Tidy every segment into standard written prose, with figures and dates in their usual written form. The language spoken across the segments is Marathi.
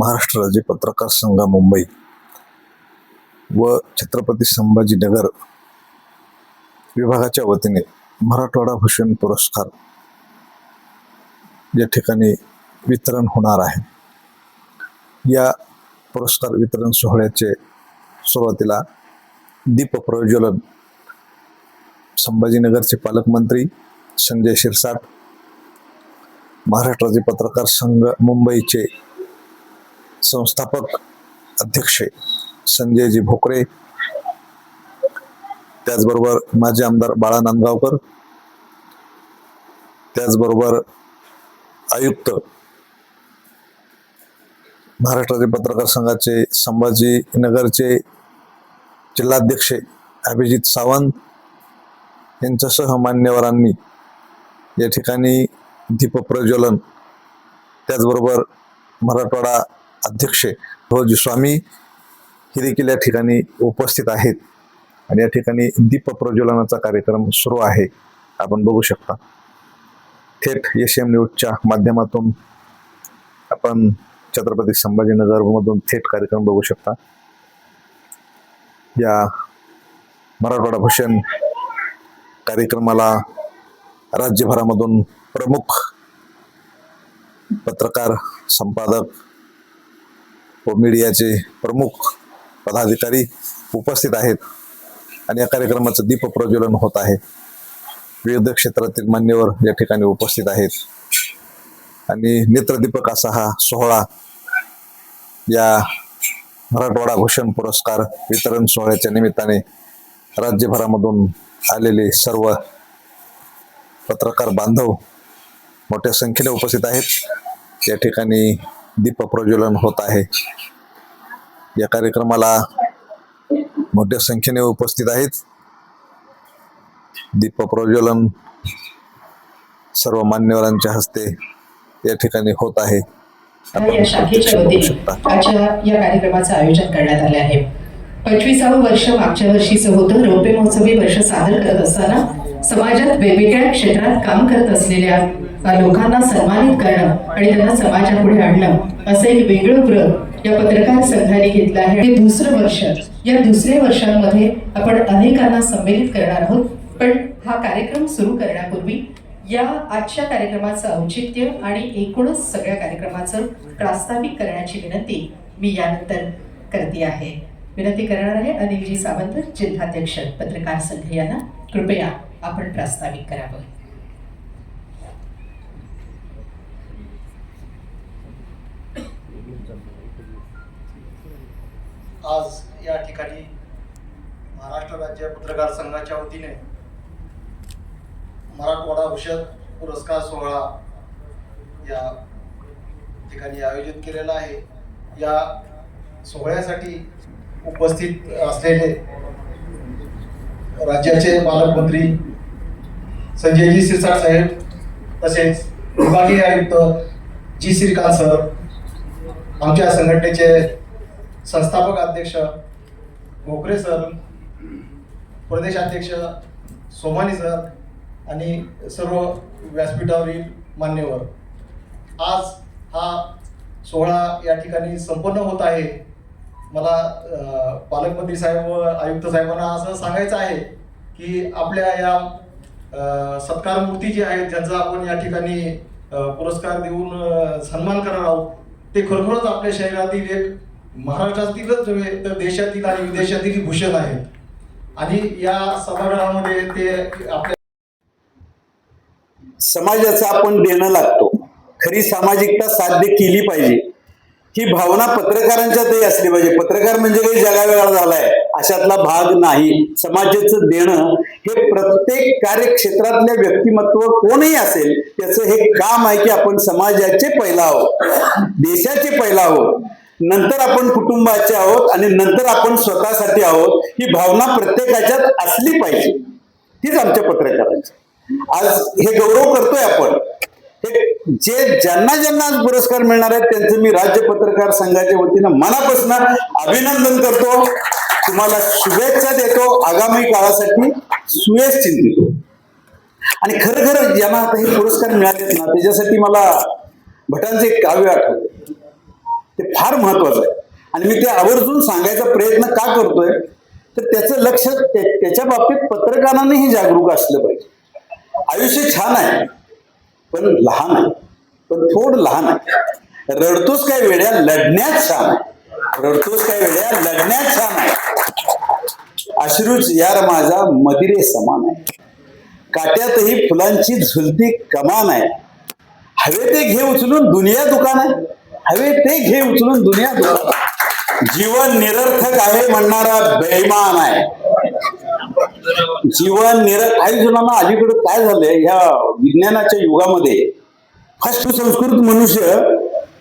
महाराष्ट्र राज्य पत्रकार संघ मुंबई व छत्रपती संभाजीनगर विभागाच्या वतीने मराठवाडा भूषण पुरस्कार या ठिकाणी वितरण होणार आहे। या पुरस्कार वितरण सोहळ्याचे सुरुवातीला दीप प्रज्वलन संभाजीनगरचे पालकमंत्री संजय शिरसाट, महाराष्ट्र राज्य पत्रकार संघ मुंबईचे संस्थापक अध्यक्ष संजयजी भोकरे, त्याचबरोबर माजी आमदार बाळा नांदगावकर, त्याचबरोबर आयुक्त महाराष्ट्र राज्य पत्रकार संघाचे संभाजीनगरचे जिल्हाध्यक्ष अभिजित सावंत यांच्यासह मान्यवरांनी या ठिकाणी दीप प्रज्वलन, त्याचबरोबर मराठवाडा अध्यक्ष ध्वज स्वामी हे देखील या ठिकाणी उपस्थित आहेत आणि या ठिकाणी दीप प्रज्वलनाचा कार्यक्रम सुरू आहे। आपण बघू शकता थेट एसएम न्यूजच्या माध्यमातून आपण छत्रपती संभाजीनगर मधून थेट कार्यक्रम बघू शकता। या मराठवाडा भूषण कार्यक्रमाला राज्यभरामधून प्रमुख पत्रकार, संपादक व मीडियाचे प्रमुख पदाधिकारी उपस्थित आहेत आणि या कार्यक्रमाचं दीप प्रज्वलन होत आहे। विविध क्षेत्रातील मान्यवर या ठिकाणी उपस्थित आहेत आणि नेत्रदीपक असा हा सोहळा या मराठवाडा भूषण पुरस्कार वितरण सोहळ्याच्या निमित्ताने राज्यभरामधून आलेले सर्व पत्रकार बांधव मोठ्या संख्येने उपस्थित आहेत। या ठिकाणी दीप प्रज्वलन होत आहे। या कार्यक्रमाला मोठ्या संख्येने उपस्थित आहेत। दीप प्रज्वलन सर्व मान्यवरांच्या हस्ते या ठिकाणी होत आहे। या शाखेच्या वतीने आजच्या या कार्यक्रमाचं आयोजन करण्यात आले आहे। 25वे वर्ष मागच्या वर्षीचं होतं। रौप्य महोत्सवी वर्ष सादर करत असताना समाजात वेगवेगळ्या क्षेत्रात काम करत असलेल्या लोकांना सन्मानित करणं आणि त्यांना समाजापुढे आणणं असं एक वेगळं व्रत या पत्रकार संघाने घेतलं आहे। हे दुसरं वर्ष, या दुसऱ्या वर्षांमध्ये आपण अनेकांना संमेलित करणार आहोत। पण हा कार्यक्रम सुरू करण्यापूर्वी या आजच्या कार्यक्रमाचं औचित्य आणि एकूणच सगळ्या कार्यक्रमाचं प्रास्ताविक करण्याची विनंती मी यानंतर करते आहे। विनंती करणार आहे अनिलजी सावंत, जिल्हाध्यक्ष पत्रकार संघ यांना। कृपया आपण प्रास्ताविक करावं। आज या ठिकाणी महाराष्ट्र राज्य पत्रकार संघाच्या वतीने मराठवाडा भूषण पुरस्कार सोहळा या ठिकाणी आयोजित केलेला आहे। या सोहळ्यासाठी उपस्थित असलेले राज्याचे पालकमंत्री संजयजी शिरसाट साहेब, तसेच विभागीय आयुक्त जी श्रीकांत सर, आमच्या संघटनेचे संस्थापक अध्यक्ष भोकरे सर, प्रदेशाध्यक्ष सोमानी सर आणि सर्व व्यासपीठावरील मान्यवर, आज हा सोहळा या ठिकाणी संपन्न होत आहे। मला पालकमंत्री साहेब व आयुक्त साहेबांना असं सांगायचं आहे की आपल्या या सत्कार मूर्ती जी आहेत, ज्यांचा आपण या ठिकाणी पुरस्कार देऊन सन्मान करणार आहोत, ते खरोखरच आपल्या शहरातील एक महाराष्ट्रातीलच नव्हे तर देशातील आणि विदेशातील भूषण आहेत आणि या सभागृहामध्ये ते आपल्या समाजाचं आपण देणं लागतो। खरी सामाजिकता साध्य केली पाहिजे ही भावना पत्रकारांच्यातही असली पाहिजे। पत्रकार म्हणजे काही जगावेगळा झालाय अशातला भाग नाही। समाजाचं देणं हे प्रत्येक कार्यक्षेत्रातल्या व्यक्तिमत्व कोणीही असेल त्याचं हे काम आहे की आपण समाजाचे पहिला आहोत, देशाचे पहिला आहोत, नंतर आपण कुटुंबाचे आहोत आणि नंतर आपण स्वतःसाठी आहोत। ही भावना प्रत्येकाच्यात असली पाहिजे। तीच आमच्या पत्रकारांची आज हे गौरव करतोय आपण। जे ज्यांना ज्यांना आज पुरस्कार मिळणार आहेत त्यांचं मी राज्य पत्रकार संघाच्या वतीनं मनापासून अभिनंदन करतो, तुम्हाला शुभेच्छा देतो। आगामी काळासाठी सुयश चिंतितो आणि खरं ज्यांना आता हे पुरस्कार मिळालेत ना त्याच्यासाठी मला भटांचे एक काव्य आठवते। ते फार महत्वाचं आहे. आणि मी ते आवर्जून सांगायचा प्रयत्न का करतोय तर त्याचं लक्ष त्याच्या बाबतीत पत्रकारांनीही जागरूक असलं पाहिजे. आयुष्य छान आहे पण लहान आहे, पण थोडं लहान आहे. रडतोस काय वेड्या, लढण्यात छान आहे. रडतोस काय वेड्या, लढण्यात छान आहे. अश्रूच यार माझा मदिरे समान आहे. काट्यातही फुलांची झुलती कमान आहे. हवे ते घे उचलून दुनिया दुकान आहे. हवे ते घे उचलून दुनिया दुकान. जीवन निरर्थक आहे म्हणणारा बेईमान आहे. जीवन काही जणांना अलीकडे काय झालंय ह्या विज्ञानाच्या युगामध्ये फास्ट संस्कृत मनुष्य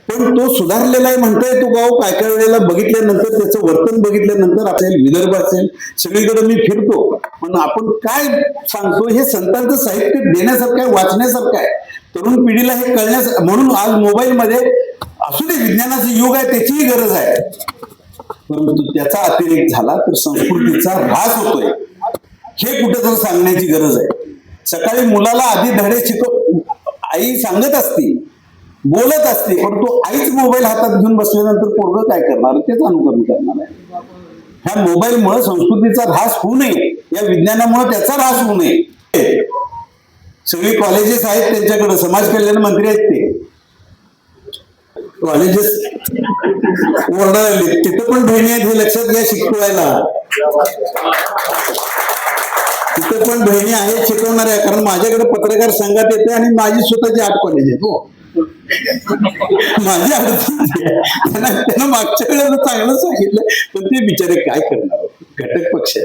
पण तो सुधारलेला आहे म्हणताय तो गाव. काय काय वेळेला बघितल्यानंतर त्याचं वर्तन बघितल्यानंतर असेल, विदर्भ असेल, सगळीकडे मी फिरतो. पण आपण काय सांगतो हे संतांचं साहित्य देण्यासारखं आहे, वाचण्यासारखं आहे. तरुण पिढीला हे कळण्यास म्हणून आज मोबाईलमध्ये असू दे विज्ञानाचं युग आहे त्याचीही गरज आहे. परंतु त्याचा अतिरेक झाला तर संस्कृतीचा ऱ्हास होतोय हे कुठेतरी सांगण्याची गरज आहे. सकाळी मुलाला आधी धडे आई सांगत असते, बोलत असते, पण तो आईच मोबाईल हातात घेऊन बसल्यानंतर पोरगं काय करणार, तेच अनुकरण करणार आहे. ह्या मोबाईलमुळे संस्कृतीचा ऱ्हास होऊ नये, या विज्ञानामुळे त्याचा ऱ्हास होऊ नये. सगळी कॉलेजेस आहेत त्यांच्याकडे, समाज कल्याण मंत्री आहेत ते कॉलेजेस ओरडायला तिथं पण बहिणी आहेत हे लक्षात घ्या शिकवायला. तिथं पण बहिणी आहेत शिकवणाऱ्या, कारण माझ्याकडे पत्रकार संघात येते आणि माझी स्वतःची 8 कॉलेज आहेत. हो माझी अडचण त्यांना मागच्या वेळेला चांगलं सांगितलं पण ते बिचारे काय करणार, घटक पक्ष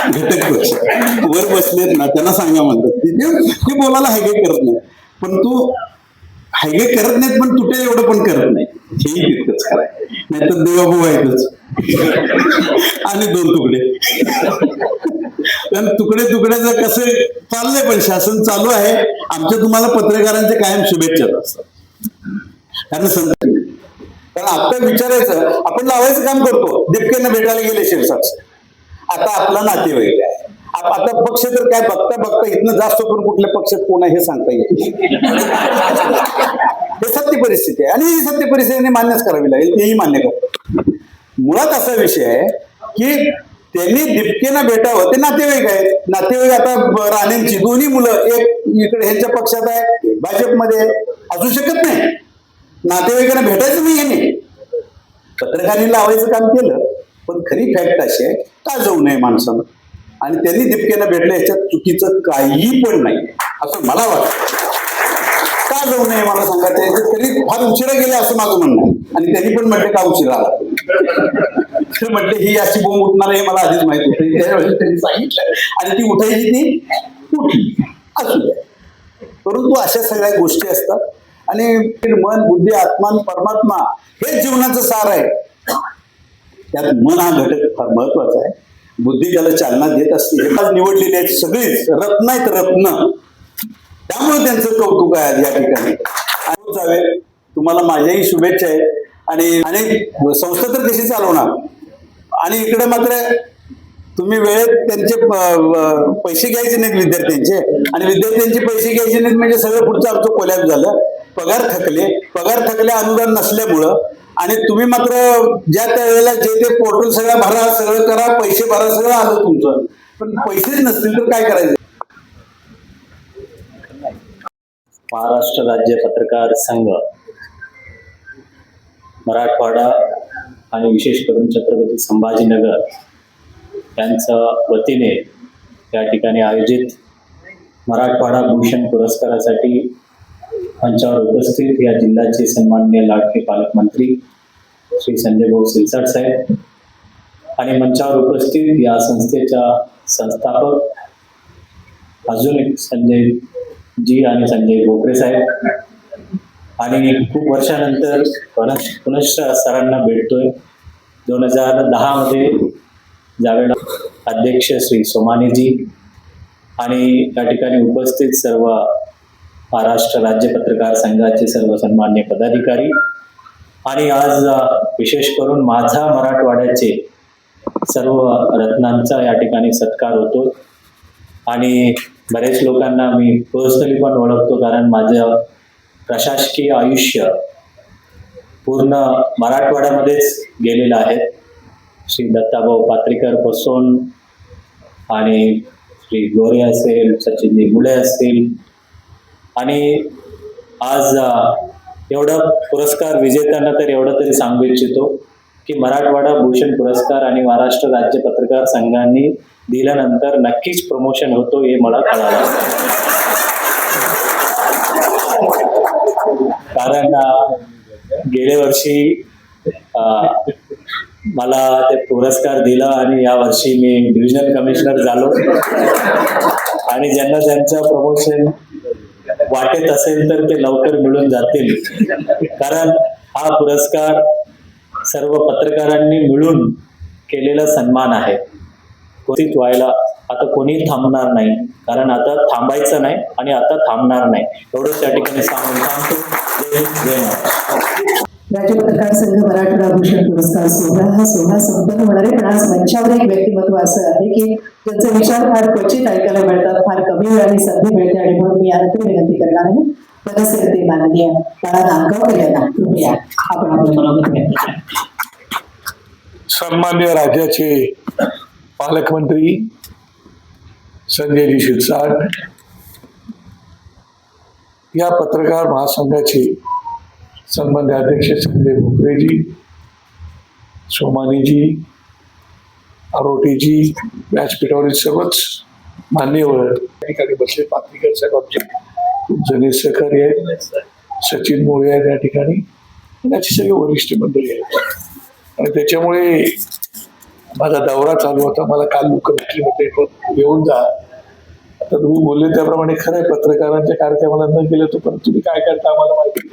घटक पक्ष वर बसलेत ना त्यांना सांगा म्हणतात ते बोलायला हायगे करत नाही. पण तू हायगे करत नाहीत पण तुटे एवढं पण करत नाही, हेही तितकंच करायचं. नाहीतर देवाभाऊ आहेतच आणि 2 तुकडे. पण तुकड्याचं कसं चाललंय, पण शासन चालू आहे. आमच्या तुम्हाला पत्रकारांचे कायम शुभेच्छा असतात. कारण आता विचारायचं आपण लावायचं काम करतो. दीपकेनं भेटायला गेले शिरसाट, आता आपला नातेवाईक आहे. आता पक्ष तर काय बघता इथनं जास्त करून कुठल्या पक्षात कोण आहे हे सांगता येईल. हे सत्य परिस्थिती आहे आणि ही सत्य परिस्थितीने मान्यच करावी लागेल, तेही मान्य करतो. मुळात असा विषय आहे की त्यांनी दीपकेना भेटावं. ते नातेवाईक आहेत. नातेवाईक आता राणेंची दोन्ही मुलं एक इकडे ह्यांच्या पक्षात आहे, भाजपमध्ये असू शकत नाही. नातेवाईकांना भेटायचं नाही यांनी, पत्रकारांनी लावायचं काम केलं. पण खरी फॅक्ट अशी आहे का जाऊ नये माणसानं, आणि त्यांनी दीपकेना भेटलं याच्यात चुकीचं काही पण नाही असं मला वाटतं. का जाऊ नये मला सांगा, तरी फार उशिरा गेले असं माझं म्हणणं आहे. आणि त्यांनी पण म्हटले का उशिरा आला, म्हटले ही अशी बोंब उठणार हे मला आधीच माहित होतं. त्यावेळेस त्यांनी सांगितलं आणि ती उठायची ती उठली असू द्या. परंतु अशा सगळ्या गोष्टी असतात आणि मन, बुद्धी, आत्मा, परमात्मा हेच जीवनाचं सार आहे. त्यात मन हा घटक फार महत्वाचा आहे. बुद्धी त्याला चालना देत असते. हे निवडलेले आहेत सगळीच रत्न आहेत, रत्न. त्यामुळे त्यांचं कौतुक आहे या ठिकाणी. तुम्हाला माझ्याही शुभेच्छा आहेत. आणि संस्था तर कशी चालवणार, आणि इकडे मात्र तुम्ही वेळेत त्यांचे पैसे घ्यायचे नाहीत विद्यार्थ्यांचे, आणि विद्यार्थ्यांचे पैसे घ्यायचे नाहीत म्हणजे सगळं पुढचं आमचं कोलॅप झालं. पगार थकले अनुदान नसल्यामुळं. आणि तुम्ही मात्र ज्या त्या वेळेला जे ते पोर्टल सगळं भरा, सगळं करा, पैसे भरा, सगळं आलं तुमचं, पण पैसेच नसतील तर काय करायचं. महाराष्ट्र राज्य पत्रकार संघ मराठवाडा आणि विशेष करून छत्रपती संभाजीनगर यांच्या वतीने या ठिकाणी आयोजित मराठवाडा भूषण पुरस्कारासाठी मंचावर उपस्थित या जिल्ह्याचे सन्माननीय लाडके पालकमंत्री श्री संजय भाऊ सिरसाट साहेब आणि मंचावर उपस्थित या संस्थेच्या संस्थापक अजून एक संजय जी आणि संजय भोकरे साहेब, आणि खूप वर्षानंतर पुनश्च सरांना भेटतोय. 2010 मध्ये ज्यावेळेला अध्यक्ष श्री सोमानीजी आणि या ठिकाणी उपस्थित सर्व महाराष्ट्र राज्य पत्रकार संघाचे सर्व सन्मान्य पदाधिकारी, आणि आज विशेष करून माझा मराठवाड्याचे सर्व रत्नांचा या ठिकाणी सत्कार होतो. आणि बरेच लोकांना मी पर्सनली पण ओळखतो, कारण माझं प्रशासकीय आयुष्य पूर्ण मराठवाड्यामध्येच गेलेला आहे. श्री दत्ताभाऊ पात्रीकर पासून आणि श्री गोरे असेल, सचिनजी मुळे असतील, आणि आज एवढं पुरस्कार विजेत्यांना तर एवढं तरी सांगू इच्छितो की मराठवाडा भूषण पुरस्कार आणि महाराष्ट्र राज्य पत्रकार संघांनी दिल्यानंतर नक्कीच प्रमोशन होतो हे मला कळालं. कारण गेल्या वर्षी मला ते पुरस्कार दिला आणि या वर्षी मी डिव्हिजन कमिशनर झालो, आणि ज्यांना ज्यांचं प्रमोशन वाटत असेल तर ते लवकर मिळून जातील, कारण हा पुरस्कार सर्व पत्रकारांनी मिळून केलेला सन्मान आहे. कोणतीच व्हायला आता कोणी थांबणार नाही, कारण आता थांबायचं नाही आणि आता थांबणार नाही, एवढंच त्या ठिकाणी सांगून थांबतो. जय हिंद, जय महाराष्ट्र. राज्य पत्रकार संघ मराठवाडा भूषण पुरस्कार सोहळा हा सोहळा संपन्न होणार आहे. पण आज मंचावर एक व्यक्तिमत्व असं आहे की त्यांचे विचार फार क्वचित ऐकायला मिळतात, फार कमी वेळाने संधी मिळते, आणि म्हणून मी यानंतर विनंती करणार आहे पदसेवते माननीय बाळा नांदगावकर यांना कृपया आपण आपलं मनोगत व्यक्त करा. सन्मान्य राज्याचे पालकमंत्री संजयजी शिरसाट, या पत्रकार महासंघाचे सन्मान्य अध्यक्ष संजय भोकरेजी, सोमानीजी, आरोटीजी, व्यासपीठावरील सर्वच मान्यवर या ठिकाणी बसले, पात्रिकर साहेबांचे जनीश सहकारी आहेत, सचिन मोळे आहेत या ठिकाणी, याची सगळे वरिष्ठ मंडळी आहेत. आणि त्याच्यामुळे माझा दौरा चालू होता, मला काल मुख्यमंत्री येऊन जा. आता तुम्ही बोलले त्याप्रमाणे खरं आहे, पत्रकारांच्या कार्यक्रमाला न गेलं तर पण तुम्ही काय करता आम्हाला माहिती,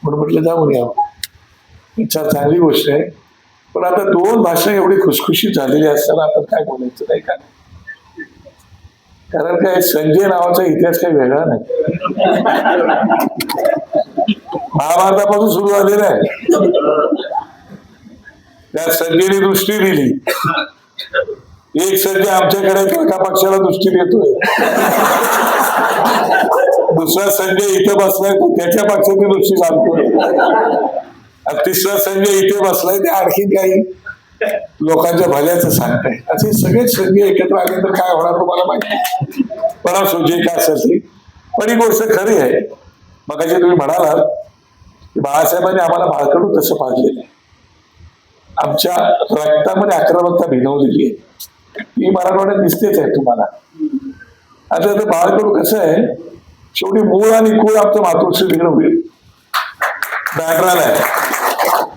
म्हणून म्हटलं जाऊन यावं. इच्छा चांगली गोष्ट आहे, पण आता 2 भाषणं एवढी खुशखुशीत झालेली असताना आपण काय बोलायचं नाही का? कारण काय, संजय नावाचा इतिहास काही वेगळा नाही, महाभारतापासून सुरू झालेला आहे. त्या संजयने दृष्टी दिली, एक संजय आमच्याकडे एका पक्षाला दृष्टी देतोय, दुसरा संजय इथे बसलाय तो त्याच्या पक्षाची दृष्टी सांगतोय, तिसरा संजय इथे बसलाय ते आणखी काही लोकांच्या भल्याचं सांगताय. असे सगळेच संजय एकत्र आले तर काय होणार तुम्हाला माहिती, पण असो जे काय असेल ते. पण ही गोष्ट खरी आहे, मग जे तुम्ही म्हणालात की बाळासाहेबांनी आम्हाला बाळकडू तसं पाहिलेलं आहे, आमच्या रक्तामध्ये आक्रमकता भिनवलेली आहे, ती मराठवाड्यात दिसतेच आहे तुम्हाला. आता ते बाळकडू कसं आहे, शेवटी मूळ आणि कुळ आमचं मातोश्री तिकडे होईल बँड्राला आहे,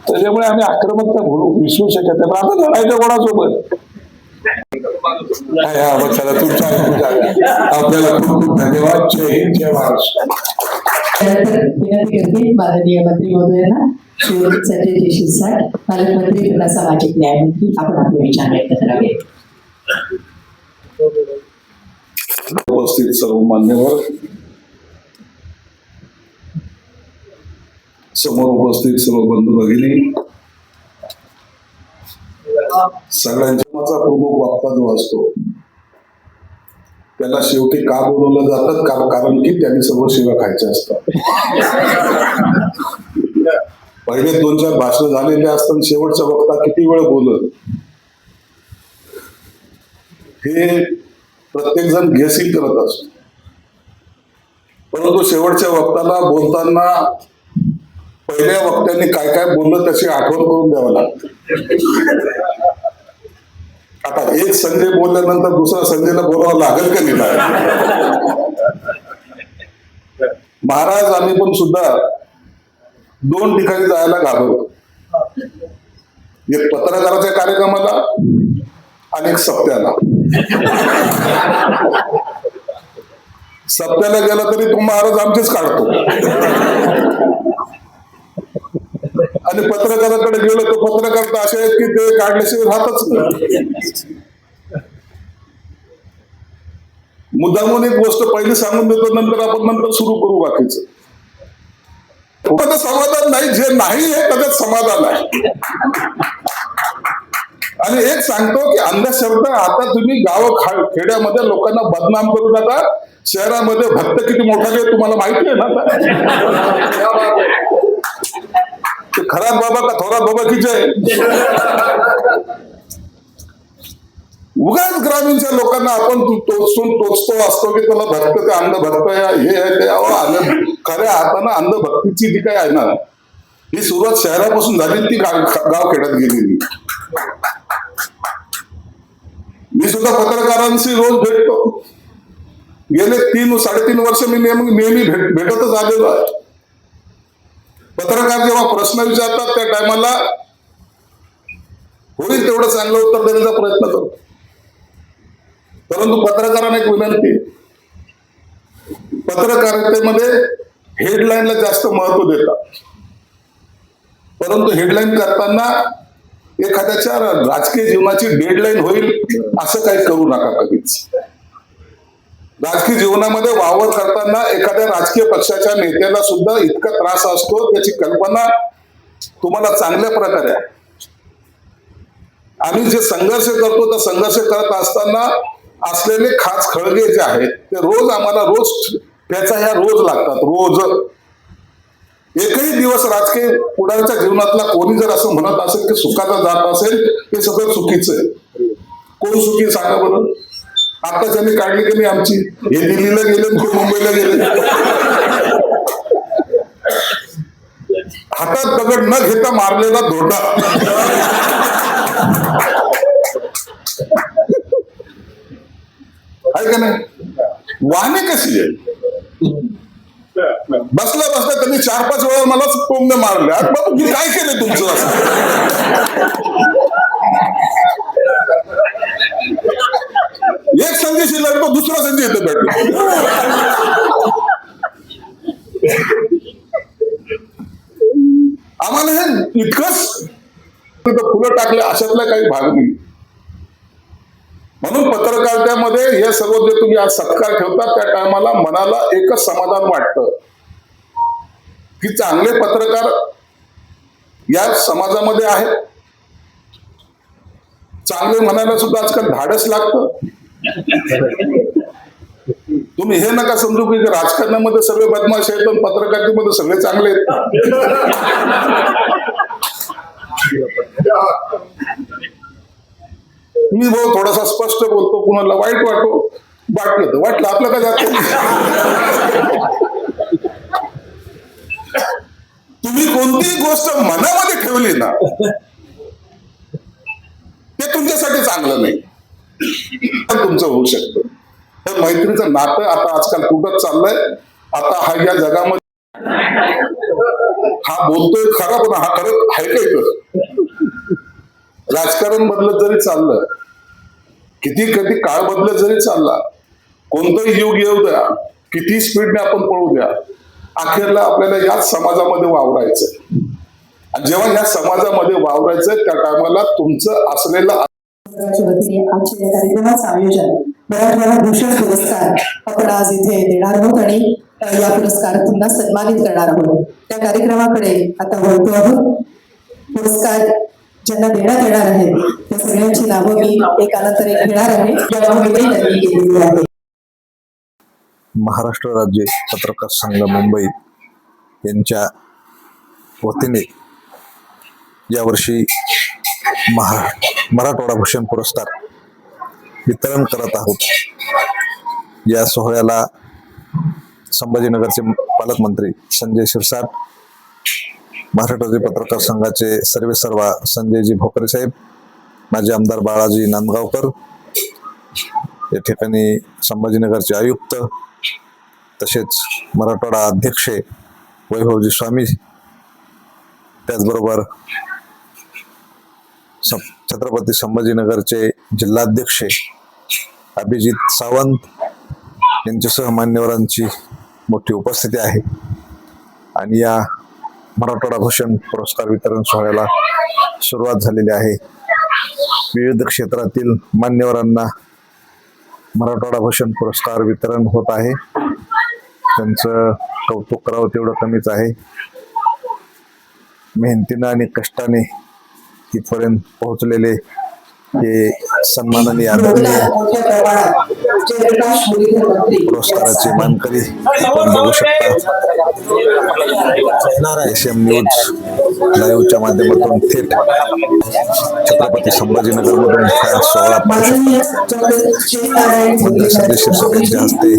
त्याच्यामुळे आम्ही आक्रमकता विसरू शकत नाही. पण आता लढायचं कोणासोबत? मग चला तुमच्या आपल्याला खूप खूप धन्यवाद. जय हिंद, जय महाराष्ट्र. विनंती करते माननीय मंत्री महोदयांना श्री संजयजी शिरसाट, पालकमंत्री तथा सामाजिक न्यायमंत्री, आपण आपले विचार व्यक्त करावे. उपस्थित सर्व मान्यवर, समोर उपस्थित सर्व बंधू भगिनी, सगळ्यांचा प्रमुख वक्ता जो असतो त्याला शेवटी का बोलवलं जातं, कारण की त्यांनी सर्व सेवा खायच्या असतात. पहिले 2-4 भाषण झालेले असतात, शेवटचा वक्ता किती वेळ बोलत हे प्रत्येक जण गेसिंग करत असतो, परंतु शेवटच्या वक्ताला बोलताना पहिल्या वक्त्यांनी काय काय बोललं त्याची आठवण करून द्यावं लागतं. आता एक संजय बोलल्यानंतर दुसरा संजयला बोलावं लागेल का नाही? महाराज आम्ही पण सुद्धा 2 ठिकाणी जायला घाबरतो, एक पत्रकाराच्या कार्यक्रमाला आणि एक सप्त्याला. सप्त्याला गेला तरी तो महाराज आमचेच काढतो, आणि पत्रकाराकडे गेलो तो पत्रकार तर असे आहेत की ते काढल्याशिवाय राहतच नाही. मुद्दामून एक गोष्ट पहिली सांगून देतो, नंतर सुरू करू बाकीचं. समाधान नाही, जे नाही आहे त्याच्यात समाधान आहे. आणि एक सांगतो की अंधश्रद्धा, आता तुम्ही खेड्यामध्ये लोकांना बदनाम करू नका, शहरामध्ये भक्त किती मोठा आहे तुम्हाला माहिती आहे ना. खराब बाबा का थोरात बाबा की जय. उगाच ग्रामीणच्या लोकांना आपण टोचतो असतो की त्याला भक्त ते अंधभक्त हे आहे ते खऱ्या अर्थानं अंधभक्तीची जी काय आहे ना ही सुरुवात शहरापासून झाली ती गाव खेड्यात गेलेली. मी सुद्धा पत्रकारांशी रोज भेटतो. गेले 3-3.5 वर्ष मी नेहमी भेटतच आलेलो आहे. पत्रकार जेव्हा प्रश्न विचारतात त्या टायमाला होईल तेवढं चांगलं उत्तर देण्याचा प्रयत्न करतो. परंतु पत्रकारांना एक विनंती, पत्रकारितेमध्ये हेडलाईनला जास्त महत्व देतात. परंतु हेडलाईन करताना एखाद्याच्या राजकीय जीवनाची डेडलाईन होईल असं काही करू नका कधीच. राजकीय जीवनामध्ये वावर करताना एखाद्या राजकीय पक्षाच्या नेत्याला सुद्धा इतका त्रास असतो त्याची कल्पना तुम्हाला चांगल्या प्रकारे आहे. आम्ही जे संघर्ष करतो तर संघर्ष करत असताना असलेले खास खळगे जे आहेत ते रोज आम्हाला त्याचा ह्या रोज लागतात. रोज एकही दिवस राजकीय पुढाऱ्याच्या जीवनातला कोणी जर असं म्हणत असेल की सुखाचा जात असेल ते सगळं चुकीचं आहे. कोण सुखी सांगा बरं. आता ज्यांनी काढली की नाही आमची हे दिल्लीला गेले ते मुंबईला गेले. हातात दगड न घेता मारलेला धोटा. आहे का नाही. वाहने कशी आहे. बसल्या त्यांनी 4-5 वेळा मला टोमणे मारले. बाबा मी काय केलं तुमचं असं. एक संजयशी लढतो दुसरा संजय इथे भेटतो. आम्हाला हे इतकंच फुलं टाकले अशातला काही भाग नाही. म्हणून पत्रकारितेमध्ये हे सर्व जे तुम्ही आज सत्कार ठेवता त्या टायमाला मनाला एकच समाधान वाटतं की चांगले पत्रकार या समाजामध्ये आहेत. चांगले म्हणायला सुद्धा आजकाल धाडस लागतं. तुम्ही हे नका समजू की राजकारणामध्ये सगळे बदमाश आहेत पण पत्रकारितेमध्ये सगळे चांगले आहेत. मी थोडासा स्पष्ट बोलतो, कुणाला वाईट वाटलं तर वाटलं आपलं का जात. तुम्ही कोणतीही गोष्ट मनामध्ये ठेवली ना ते तुमच्यासाठी चांगलं नाही. तुमचं होऊ शकतं. तर मैत्रीचं नातं आता आजकाल तुटत चाललंय. आता हा या जगामध्ये हा बोलतोय खरा पण हा खरं आहे काय. राजकारण बदलत जरी चाललं, कधी काळ बदलत जरी चालला, कोणतंही युग येऊ द्या, किती स्पीडने आपण पळू द्या, अखेरला आपल्याला याच समाजामध्ये वावरायचं. आणि जेव्हा या समाजामध्ये वावरायचं त्या टायमाला तुमचं असलेलं वतीने आजच्या या कार्यक्रमाचं आयोजन मराठवाडा भूषण पुरस्कार आपण आज इथे देणार आहोत आणि या पुरस्कारातून सन्मानित करणार आहोत. त्या कार्यक्रमाकडे आता वळतो आहोत. पुरस्कार ज्यांना देण्यात येणार आहे त्या सगळ्यांची नावं मी एकानंतर एक घेणार आहे. केलेली आहे. महाराष्ट्र राज्य पत्रकार संघ मुंबई यांच्या वतीने यावर्षी मराठवाडा भूषण पुरस्कार वितरण करत आहोत. या सोहळ्याला संभाजीनगरचे पालकमंत्री संजय शिरसाट, महाराष्ट्र राज्य पत्रकार संघाचे सर्वेसर्वा संजयजी भोकरे साहेब, माजी आमदार बाळाजी नांदगावकर, या ठिकाणी संभाजीनगरचे आयुक्त, तसेच मराठवाडा अध्यक्ष वैभवजी स्वामी, त्याचबरोबर छत्रपती संभाजीनगरचे जिल्हाध्यक्ष अभिजित सावंत यांच्यासह मान्यवरांची मोठी उपस्थिती आहे. आणि या मराठवाडा भूषण पुरस्कार वितरण सोहळ्याला सुरुवात झालेली आहे. विविध क्षेत्रातील मान्यवरांना मराठवाडा भूषण पुरस्कार वितरण होत आहे. त्यांचं कौतुक करावं तेवढं कमीच आहे. मेहनतीनं आणि कष्टाने इथपर्यंत पोहोचलेले हे सन्माननीय आदरणीय पुरस्काराचे मानकरी आपण बघू शकता. एसएम न्यूज लाईव्हच्या माध्यमातून थेट छत्रपती संभाजीनगरमधून हा सोहळा पाहू शकतो. मंत्री संदेश शिरसाट यांच्या हस्ते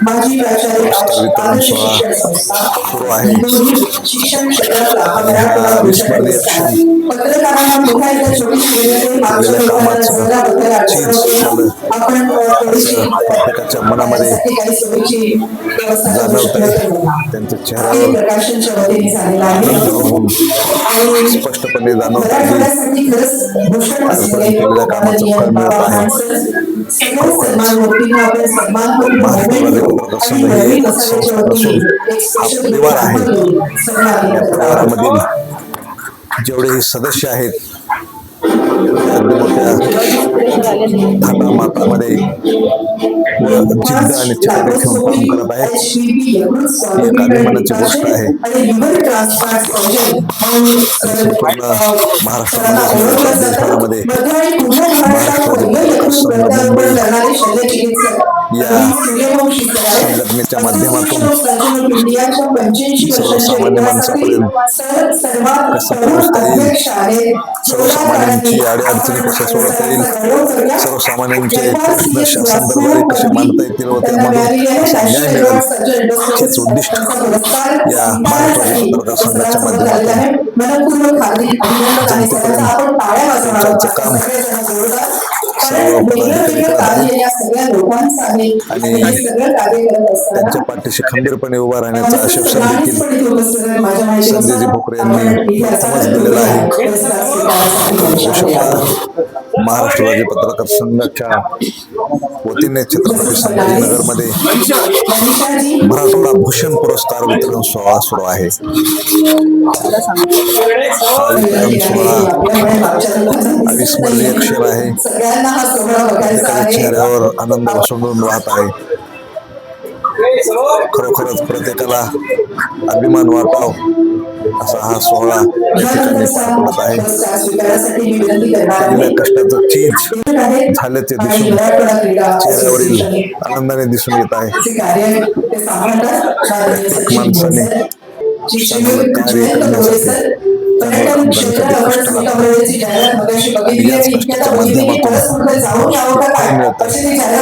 पुरस्कार वितरण सोहळा सुरू आहे आणि हा अविस्मरणीय क्षण केलेल्या कामाचं चीज झालं असं प्रत्येकाच्या मनामध्ये जाणवत आहे. त्यांच्या चेहऱ्यावर स्पष्टपणे जाणवत आहे केलेल्या कामाचं फळ मिळत आहे. महाराष्ट्रामध्ये पत्रकार संघ हे एकच संस्था नसून हा परिवार आहे. या परिवारामधील जेवढेही सदस्य आहेत अगदी मोठ्या थाटामाटामध्ये जिद्द आणि चिकाटी ठेवून काम करत आहेत. ही एक अभिमानाची गोष्ट आहे आणि संपूर्ण महाराष्ट्रामध्ये देशभरामध्ये महाराष्ट्राचे संघ मुंबई या संघटनेच्या माध्यमातून सर्वसामान्य माणसापर्यंत कसं पोहोचता येईल, सर्वसामान्यांची अडीअडचणी कशा सोडवता येईल, सर्वसामान्यांचे प्रश्न शासन दरबारी कसे मांडता येतील व त्यामधून कसा न्याय मिळेल हेच उद्दिष्ट या महाराष्ट्र पत्रकार संघाच्या माध्यमातून जनतेपर्यंत काम सर्व पदाधिकारी करत आहेत आणि त्यांच्या पाठीशी खंबीरपणे उभा राहण्याचं आश्वासन देखील संजयजी भोकरे यांनी प्रथमच दिलेलं आहे. महाराष्ट्र राज्य पत्रकार संघाच्या वतीने छत्रपती संभाजीनगरमध्ये मराठवाडा भूषण पुरस्कार वितरण सोहळा सुरू आहे. हा वितरण सोहळा अविस्मरणीय क्षण आहे. प्रत्येकाच्या चेहऱ्यावर आनंद ओसंडून राहत आहे. खरोखरच प्रत्येकाला अभिमान वाटाव असा हा सोहळा या ठिकाणी पार पडत आहे. केलेल्या कष्टाचं चीज झाल्याचे दिसून चेहऱ्यावरील आनंदाने दिसून येत आहे. प्रत्येक माणसाने चांगलं कार्य करण्यासाठी याच कष्टाच्या माध्यमातून फळ मिळत आहे. प्रत्येकाला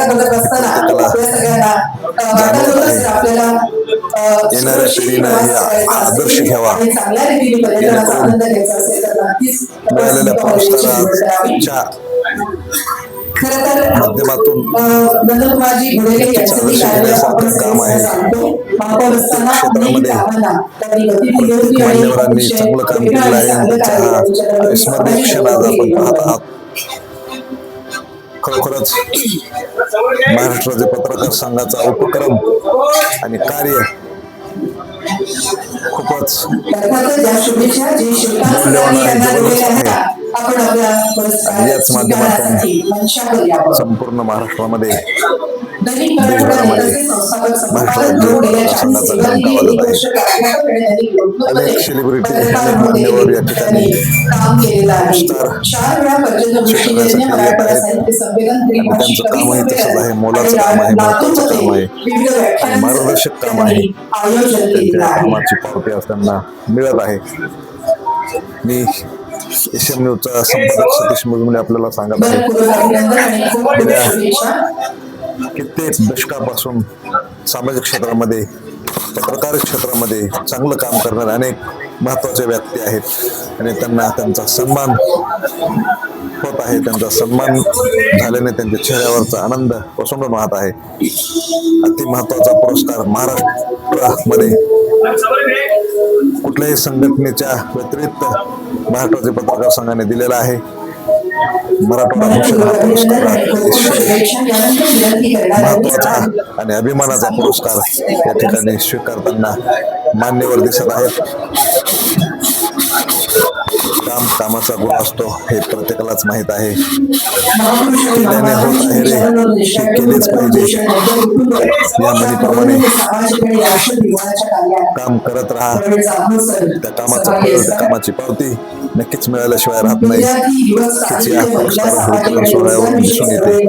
जाणवत आहे येणाऱ्या पिढीनं हा आदर्श घ्यावा, जेणेकरून मिळालेल्या पुरस्काराच्या माध्यमातून नक्कीच आदर्श घेण्यासारखं काम आहे. प्रत्येक क्षेत्रामध्ये प्रत्येक मान्यवरांनी चांगलं काम केलेलं आहे आणि त्याचा हा अविस्मरणीय क्षण आज आपण पाहत आहात. खरोखरच महाराष्ट्राचे पत्रकार संघाचा उपक्रम आणि कार्य खूपच मौल्यवान आहे, जबरदस्त आहे. आणि याच माध्यमातून संपूर्ण महाराष्ट्रामध्ये देशभरामध्ये महाराष्ट्र संघाचा घंटा वाजत आहे. अनेक सेलिब्रिटी अनेक मान्यवर या ठिकाणी पुरस्कार स्वीकारण्यासाठी येत आहेत आणि त्यांचं कामही तसंच आहे. मोलाचं काम आहे, महत्वाचं काम आहे आणि मार्गदर्शक काम आहे. त्यांच्या कामाची पावती आज त्यांना मिळत आहे. मी एशियन न्यूजचा संपादक सतीश मुजमुले आपल्याला सांगत आहे, कित्येक दशकापासून सामाजिक क्षेत्रामध्ये पत्रकार क्षेत्रामध्ये चांगलं काम करणारे अनेक महत्वाच्या व्यक्ती आहेत आणि त्यांना त्यांचा सन्मान होत आहे. त्यांचा सन्मान झाल्याने त्यांच्या चेहऱ्यावरचा आनंद ओसंडून वाहत आहे. अति महत्वाचा पुरस्कार महाराष्ट्रामध्ये कुठल्याही संघटनेच्या व्यतिरिक्त महाराष्ट्राचे पत्रकार संघाने दिलेला आहे. मराठवाडा भूषण हा पुरस्कार महत्वाचा आणि अभिमानाचा पुरस्कार या ठिकाणी स्वीकारताना मान्यवर दिसत आहेत. काम कामाचा गुण असतो हे प्रत्येकालाच माहीत आहे. केल्याने होत आहे रे, हे केलेच पाहिजे या म्हणीप्रमाणे काम करत राहा. त्या कामाचं फळ, त्या कामाची पावती नक्कीच मिळाल्याशिवाय राहत नाही. हीच या पुरस्कार वितरण सोहळ्यावरून दिसून येते.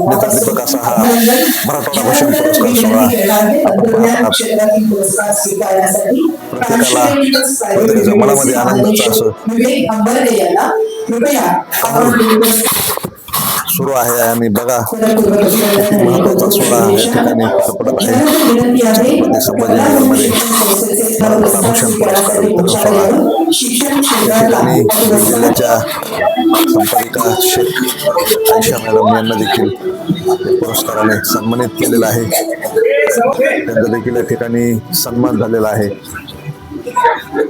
नेत्रदीपक असा हा मराठवाडा भूषण पुरस्कार सोहळा प्रत्येकाच्या मनामध्ये आनंदाचं असं सुरू आहे. आणि बघा किती महत्वाचा सोहळा या ठिकाणी पार पडत आहे. छत्रपती संभाजीनगरमध्ये मराठवाडा भूषण पुरस्कार वितरण सोहळा या ठिकाणी जिल्ह्याच्या संपादिका शेख आयशा मॅडम यांना देखील पुरस्काराने सन्मानित केलेलं आहे. त्यांचा देखील या ठिकाणी सन्मान झालेला आहे.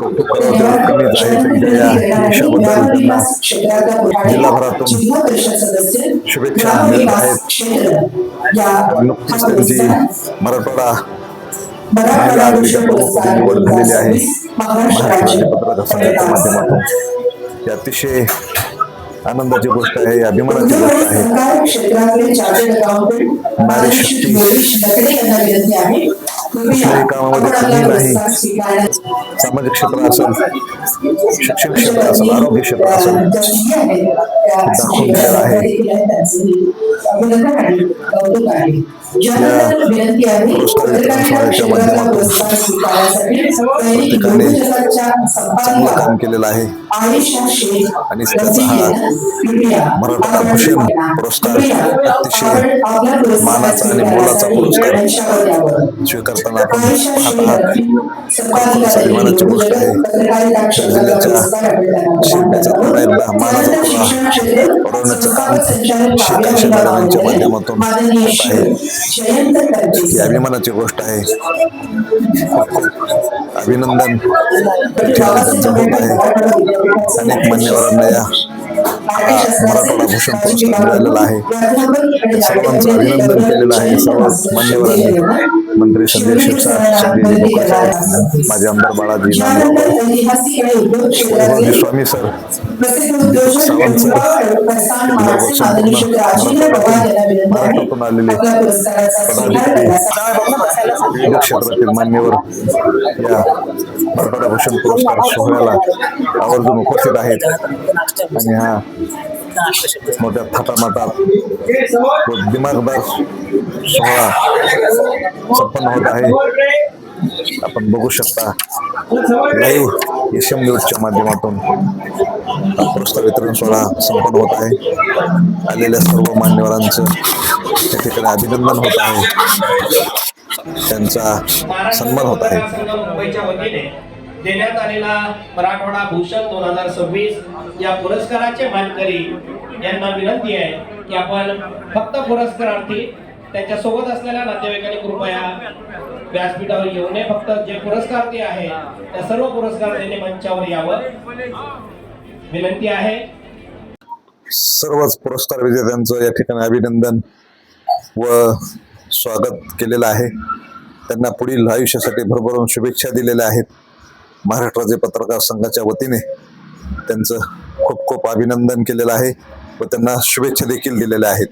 कौतुक करावं तेवढं कमीच आहे. त्यांच्या या यशाबद्दल त्यांना जिल्हाभरातून शुभेच्छा मिळत आहेत. नुकतीच त्यांची मराठवाडा महिला आघाडीच्या प्रमुखपदी निवड झालेली आहे महाराष्ट्र राज्य पत्रकार संघाच्या माध्यमातून. ही अतिशय आनंदाची गोष्ट आहे, अभिमानाची गोष्ट आहे. नारी शक्ती कुठल्याही कामामध्ये कमी नाही. सामाजिक क्षेत्र असेल, शिक्षण क्षेत्र असेल, आरोग्य क्षेत्र असेल, दाखवून दिलेलं आहे. या पुरस्कार वितरण सोहळ्याच्या माध्यमातून प्रत्येकाने चांगलं काम केलेलं आहे आणि त्याचा हा मराठवाडा भूषण पुरस्कार अतिशय मानाचा आणि मोलाचा पुरस्कार स्वीकारताना आपण पाहत आहात. अभिमानाची गोष्ट आहे. जिल्ह्याच्या शिल्पाचा पुन्हा एकदा मानाचा पुरा पडवण्याचं काम शेख आयशा मॅडम यांच्या माध्यमातून होत आहे. ही अभिमानाची गोष्ट आहे. अभिनंदन त्यांचं होत आहे. अनेक मान्यवरांना या मराठवाडा भूषण पुरस्कार मिळालेला आहे. सर्वांचं अभिनंदन केलेलं आहे सर्व मान्यवरांनी. मंत्री संजय शिरसाट, संजय भोकरे साहेब, माजी आमदार बाळाजी वैभवजी स्वामी सर, सावंत सर, महाराष्ट्रातून आलेले पदाधिकारी, विविध क्षेत्रातील मान्यवर या मराठवाडा भूषण पुरस्कार सोहळ्याला आवर्जून उपस्थित आहेत. आणि हा मोठ्या थाटामाटात व दिमागदार सोहळा संपन्न होत आहे. आपण बघू शकता लाईव्ह एशियन न्यूजच्या माध्यमातून हा पुरस्कार वितरण सोहळा संपन्न होत आहे. आलेल्या सर्व मान्यवरांचं या ठिकाणी अभिनंदन होत आहे, त्यांचा सन्मान होत आहे. मुंबईच्या वतीने देण्यात आलेला मराठवाडा भूषण 2026 या पुरस्काराचे मानकरी यांना विनंती आहे की आपण फक्त पुरस्कारार्थी त्यांच्या सोबत असलेल्या नातेवाईकांनी कृपया व्यासपीठावर येऊ नये. फक्त जे पुरस्कारार्थी आहे त्या सर्व पुरस्कारार्थींनी मंचावर यावं विनंती आहे. सर्वच पुरस्कार विजेत्यांचं या ठिकाणी अभिनंदन व स्वागत केलेलं आहे. त्यांना पुढील आयुष्यासाठी भरभरून शुभेच्छा दिलेल्या आहेत. महाराष्ट्र राज्य पत्रकार संघाच्या वतीने त्यांचं खूप खूप अभिनंदन केलेलं आहे व त्यांना शुभेच्छा देखील दिलेल्या आहेत.